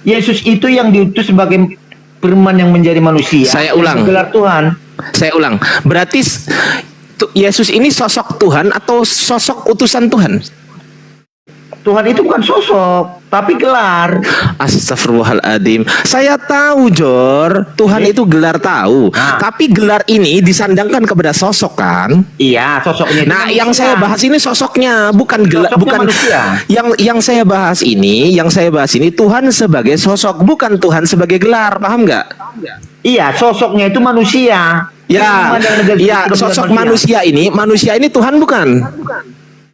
Yesus itu yang diutus sebagai firman yang menjadi manusia. Saya ulang. Gelar Tuhan. Saya ulang. Berarti Yesus ini sosok Tuhan atau sosok utusan Tuhan? Tuhan itu bukan sosok, tapi gelar. Astagfirullahaladzim. Saya tahu, Jor. Tuhan itu gelar tahu. Nah. Tapi gelar ini disandangkan kepada sosok kan? Iya, sosoknya. Nah, yang saya bahas ini sosoknya, bukan gelar, Sosoknya bukan manusia. yang saya bahas ini Tuhan sebagai sosok, bukan Tuhan sebagai gelar. Paham nggak? Iya, sosoknya itu manusia. Ya, ya, sosok manusia ini Tuhan bukan?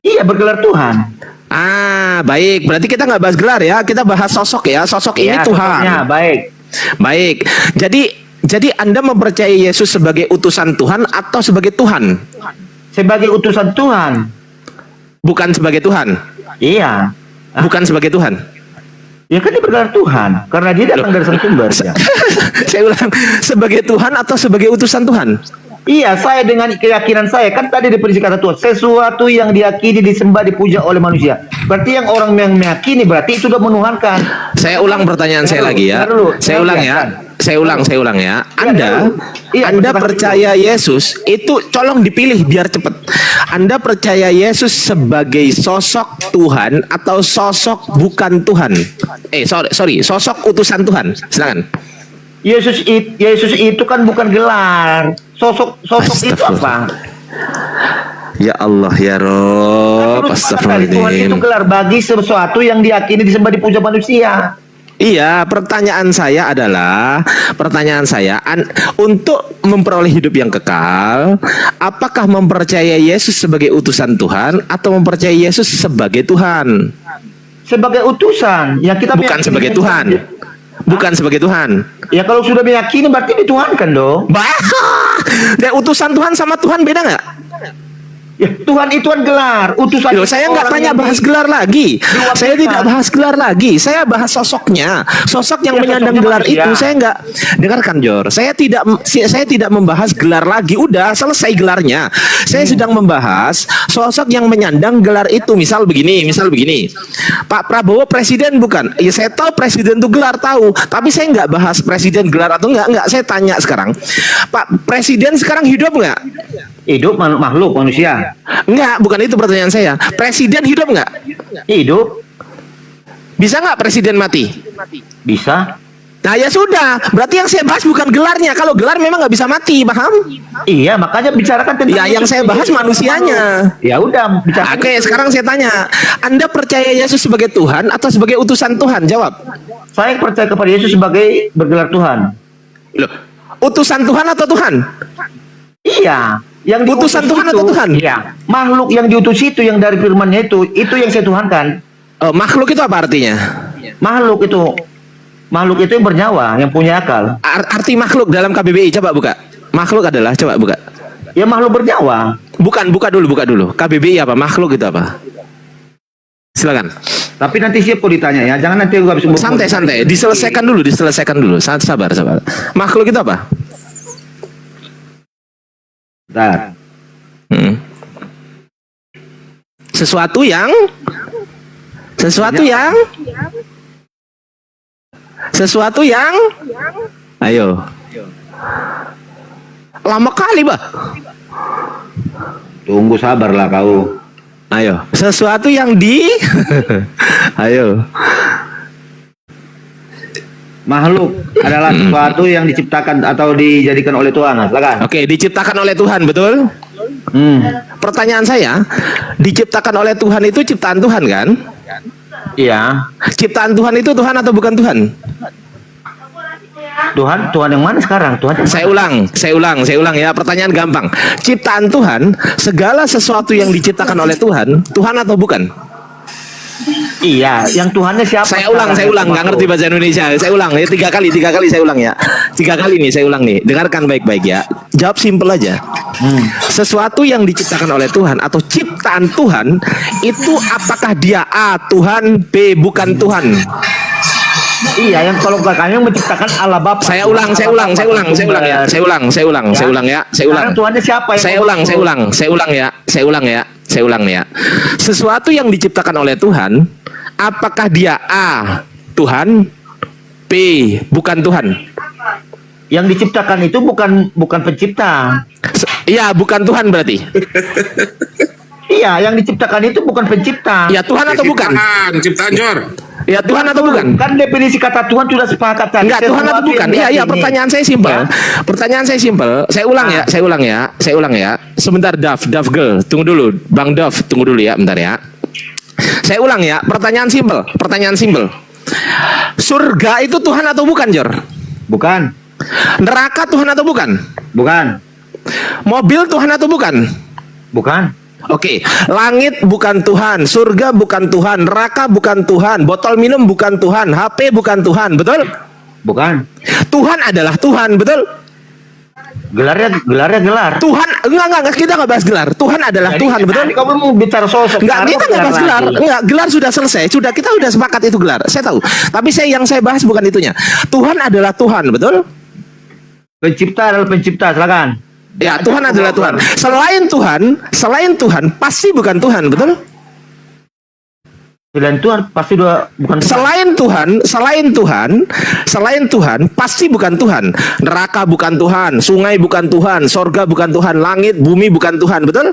Iya, bergelar Tuhan. Ah, baik. Berarti kita nggak bahas gelar ya, kita bahas sosok ya. Sosok ini Iya, Tuhan. sosoknya, baik. Baik. Jadi Anda mempercayai Yesus sebagai utusan Tuhan atau sebagai Tuhan? Sebagai utusan Tuhan. Bukan sebagai Tuhan. Iya. Bukan sebagai Tuhan. Ya kan dia bergelar Tuhan, karena dia datang dari sang sumber. Ya. Saya ulang, sebagai Tuhan atau sebagai utusan Tuhan? Iya, saya dengan keyakinan saya, kan tadi definisi kata Tuhan, sesuatu yang diyakini, disembah, dipuja oleh manusia. Berarti yang orang yang meyakini, berarti itu sudah menuhankan. Saya ulang pertanyaan saya lagi ya. Saya ulang ya. Saya ulang ya. Anda percaya Yesus itu, tolong dipilih biar cepat. Anda percaya Yesus sebagai sosok Tuhan atau sosok bukan Tuhan? Sorry, sosok utusan Tuhan. Silakan. Yesus itu kan bukan gelar. Sosok itu apa? Ya Allah ya Rob. Tuhan itu gelar bagi sesuatu yang diyakini, disembah, dipuja manusia. Iya, pertanyaan saya untuk memperoleh hidup yang kekal, apakah mempercayai Yesus sebagai utusan Tuhan atau mempercayai Yesus sebagai Tuhan? Sebagai utusan, ya kita bukan sebagai Tuhan. Bukan sebagai Tuhan. Ya kalau sudah meyakini berarti dituhankan dong. Dan utusan Tuhan sama Tuhan beda nggak? Ya, Tuhan itu kan gelar, utusan. Loh, saya nggak tanya bahas gelar lagi. Saya tidak bahas gelar lagi. Saya bahas sosoknya. Sosok yang menyandang gelar itu saya nggak dengarkan, Jor. Saya tidak membahas gelar lagi. Udah selesai gelarnya. Saya sedang membahas sosok yang menyandang gelar itu. Misal begini. Pak Prabowo presiden bukan? Ya saya tahu presiden itu gelar tahu. Tapi saya nggak bahas presiden gelar atau nggak. Saya tanya sekarang, Pak Presiden sekarang hidup nggak? Hidup, makhluk manusia. Enggak, bukan itu pertanyaan saya. Presiden hidup nggak? Hidup. Bisa nggak presiden mati? Bisa. Nah ya sudah, berarti yang saya bahas bukan gelarnya. Kalau gelar memang nggak bisa mati, paham? Iya, makanya bicarakan tentang. Ya, yang saya bahas manusianya. Ya udah, bicarakan. Oke, sekarang saya tanya, Anda percaya Yesus sebagai Tuhan atau sebagai utusan Tuhan? Jawab. Saya percaya kepada Yesus sebagai bergelar Tuhan. Loh, utusan Tuhan atau Tuhan? Iya. Yang utusan Tuhan atau Tuhan? Iya. Makhluk yang diutus itu, yang dari firman-Nya itu yang saya tuhankan. Makhluk itu apa artinya? Makhluk itu yang bernyawa, yang punya akal. Arti makhluk dalam KBBI coba buka. Makhluk adalah, coba buka. Ya makhluk bernyawa. Buka dulu. KBBI apa? Makhluk itu apa? Silakan. Tapi nanti siap kok ditanya ya. Jangan nanti gua habis santai. Diselesaikan dulu. Sabar. Makhluk itu apa? Bentar. Sesuatu yang ayo. Lama kali, Bah. Tunggu, sabarlah kau. Ayo. Sesuatu yang ayo. Makhluk adalah sesuatu yang diciptakan atau dijadikan oleh Tuhan. Silakan. Oke, diciptakan oleh Tuhan, betul? Pertanyaan saya, diciptakan oleh Tuhan itu ciptaan Tuhan kan? Iya. Ciptaan Tuhan itu Tuhan atau bukan Tuhan? Tuhan yang mana sekarang? Saya ulang ya, pertanyaan gampang. Ciptaan Tuhan, segala sesuatu yang diciptakan oleh Tuhan atau bukan? Iya, yang Tuhannya siapa? Saya ulang, nggak ngerti bahasa Indonesia. Saya ulang ya, tiga kali saya ulang ya. 3 kali nih saya ulang nih. Dengarkan baik-baik ya. Jawab simple aja. Sesuatu yang diciptakan oleh Tuhan atau ciptaan Tuhan itu apakah dia A Tuhan, B bukan Tuhan? Iya, yang kalau kami menciptakan Allah Bapa. Saya ulang ya. Tuhannya siapa? Saya ulang ya. Sesuatu yang diciptakan oleh Tuhan, apakah dia A Tuhan, B. Bukan Tuhan. Yang diciptakan itu bukan pencipta. Iya, bukan Tuhan berarti. Iya, yang diciptakan itu bukan pencipta. Ya Tuhan atau bukan? Ciptaan Jor. Ya Tuhan atau bukan? Kan definisi kata Tuhan sudah sepakat tadi. Enggak, Tuhan atau Sesuatu bukan? yang Iya, iya, diyakini. pertanyaan saya simpel. Ya. Pertanyaan saya simpel. Saya ulang ya. Sebentar, Dav Girl, tunggu dulu. Bang Dav, tunggu dulu ya, bentar ya. Saya ulang ya, pertanyaan simpel. Surga itu Tuhan atau bukan, Jor? Bukan. Neraka Tuhan atau bukan? Bukan. Mobil Tuhan atau bukan? Bukan. Oke, langit bukan Tuhan, surga bukan Tuhan, neraka bukan Tuhan, botol minum bukan Tuhan, HP bukan Tuhan, betul? Bukan. Tuhan adalah Tuhan, betul? Gelarnya gelar. Tuhan, enggak, kita nggak bahas gelar. Tuhan adalah Jadi, Tuhan, betul? tadi kamu mau bicara sosok. Enggak, Sekarang kita nggak bahas gelar. lagi. Enggak, gelar sudah selesai. Kita sudah sepakat itu gelar. Saya tahu. Tapi yang saya bahas bukan itunya. Tuhan adalah Tuhan, betul? Pencipta adalah pencipta, silakan. Ya, Tuhan adalah Tuhan. Selain Tuhan, pasti bukan Tuhan, betul? Selain Tuhan pasti bukan Tuhan. Selain Tuhan, pasti bukan Tuhan. Neraka bukan Tuhan, sungai bukan Tuhan, sorga bukan Tuhan, langit, bumi bukan Tuhan, betul?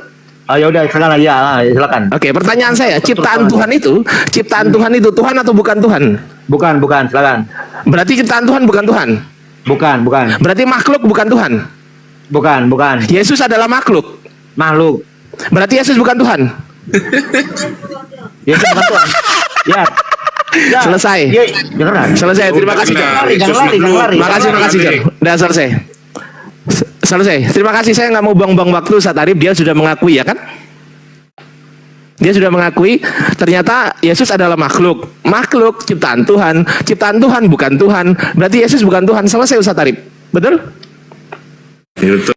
Ya udah, silakan ya, silakan. Oke, pertanyaan saya, ciptaan Tuhan itu Tuhan atau bukan Tuhan? Bukan, silakan. Berarti ciptaan Tuhan bukan Tuhan. Bukan. Berarti makhluk bukan Tuhan. Bukan. Yesus adalah makhluk. Makhluk. Berarti Yesus bukan Tuhan. Ya, bukan Tuhan. Ya. Selesai. Ya, jangan. Selesai. Terima kasih, Jor. Jangan lari. Makasih, Jor. Udah selesai. Selesai. Terima kasih. Saya nggak mau buang-buang waktu. Ustaz Arif dia sudah mengakui, ya kan? Dia sudah mengakui ternyata Yesus adalah makhluk ciptaan Tuhan bukan Tuhan, berarti Yesus bukan Tuhan. Selesai, Ustaz Arif. Betul? Itu